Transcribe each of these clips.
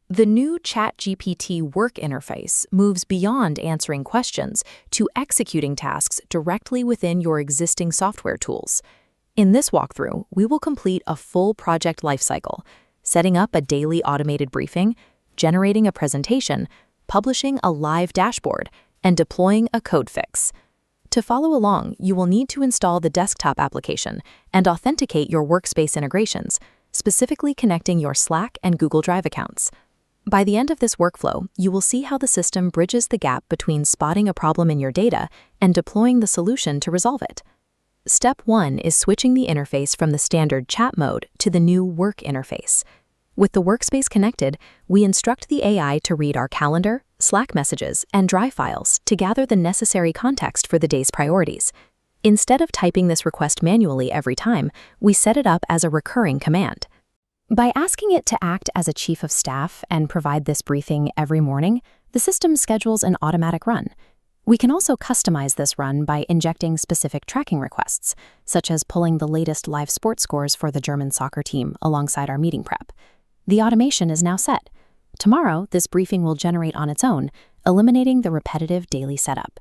The new ChatGPT work interface moves beyond answering questions to executing tasks directly within your existing software tools. In this walkthrough, we will complete a full project lifecycle, setting up a daily automated briefing, generating a presentation, publishing a live dashboard, and deploying a code fix. To follow along, you will need to install the desktop application and authenticate your workspace integrations, specifically connecting your Slack and Google Drive accounts. By the end of this workflow, you will see how the system bridges the gap between spotting a problem in your data and deploying the solution to resolve it. Step 1 is switching the interface from the standard chat mode to the new work interface. With the workspace connected, we instruct the AI to read our calendar, Slack messages, and Drive files to gather the necessary context for the day's priorities. Instead of typing this request manually every time, we set it up as a recurring command. By asking it to act as a chief of staff and provide this briefing every morning, the system schedules an automatic run. We can also customize this run by injecting specific tracking requests, such as pulling the latest live sports scores for the German soccer team alongside our meeting prep. The automation is now set. Tomorrow, this briefing will generate on its own, eliminating the repetitive daily setup.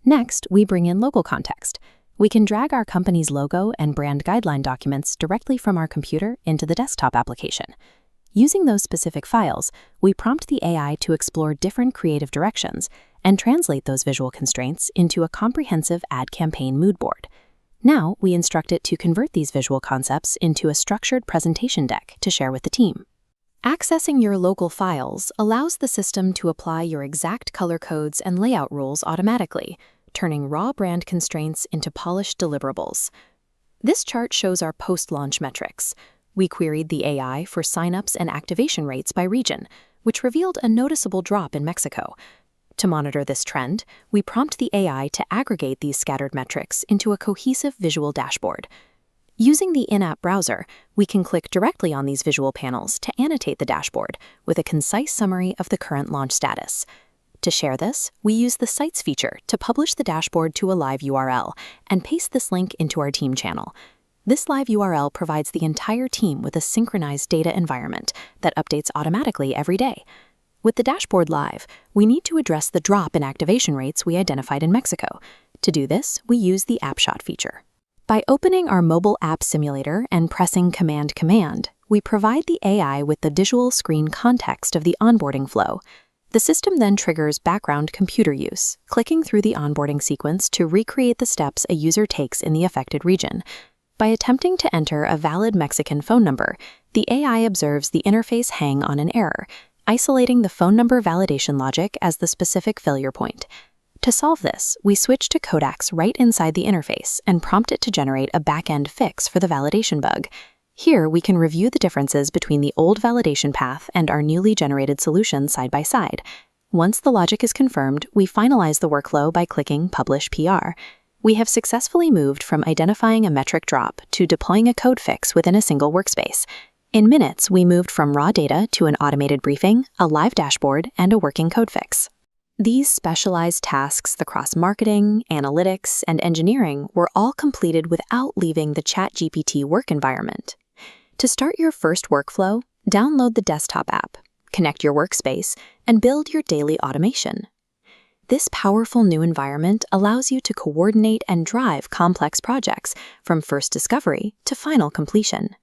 Next, we bring in local context. We can drag our company's logo and brand guideline documents directly from our computer into the desktop application. Using those specific files, we prompt the AI to explore different creative directions and translate those visual constraints into a comprehensive ad campaign mood board. Now, we instruct it to convert these visual concepts into a structured presentation deck to share with the team. Accessing your local files allows the system to apply your exact color codes and layout rules automatically, turning raw brand constraints into polished deliverables. This chart shows our post-launch metrics. We queried the AI for signups and activation rates by region, which revealed a noticeable drop in Mexico. To monitor this trend, we prompt the AI to aggregate these scattered metrics into a cohesive visual dashboard. Using the in-app browser, we can click directly on these visual panels to annotate the dashboard with a concise summary of the current launch status. To share this, we use the Sites feature to publish the dashboard to a live URL and paste this link into our team channel. This live URL provides the entire team with a synchronized data environment that updates automatically every day. With the dashboard live, we need to address the drop in activation rates we identified in Mexico. To do this, we use the App Shot feature. By opening our mobile app simulator and pressing Command, we provide the AI with the visual screen context of the onboarding flow. The system then triggers background computer use, clicking through the onboarding sequence to recreate the steps a user takes in the affected region. By attempting to enter a valid Mexican phone number, the AI observes the interface hang on an error, isolating the phone number validation logic as the specific failure point. To solve this, we switch to Codex right inside the interface and prompt it to generate a back-end fix for the validation bug. Here, we can review the differences between the old validation path and our newly generated solution side by side. Once the logic is confirmed, we finalize the workflow by clicking Publish PR. We have successfully moved from identifying a metric drop to deploying a code fix within a single workspace. In minutes, we moved from raw data to an automated briefing, a live dashboard, and a working code fix. These specialized tasks across marketing, analytics, and engineering were all completed without leaving the ChatGPT work environment. To start your first workflow, download the desktop app, connect your workspace, and build your daily automation. This powerful new environment allows you to coordinate and drive complex projects from first discovery to final completion.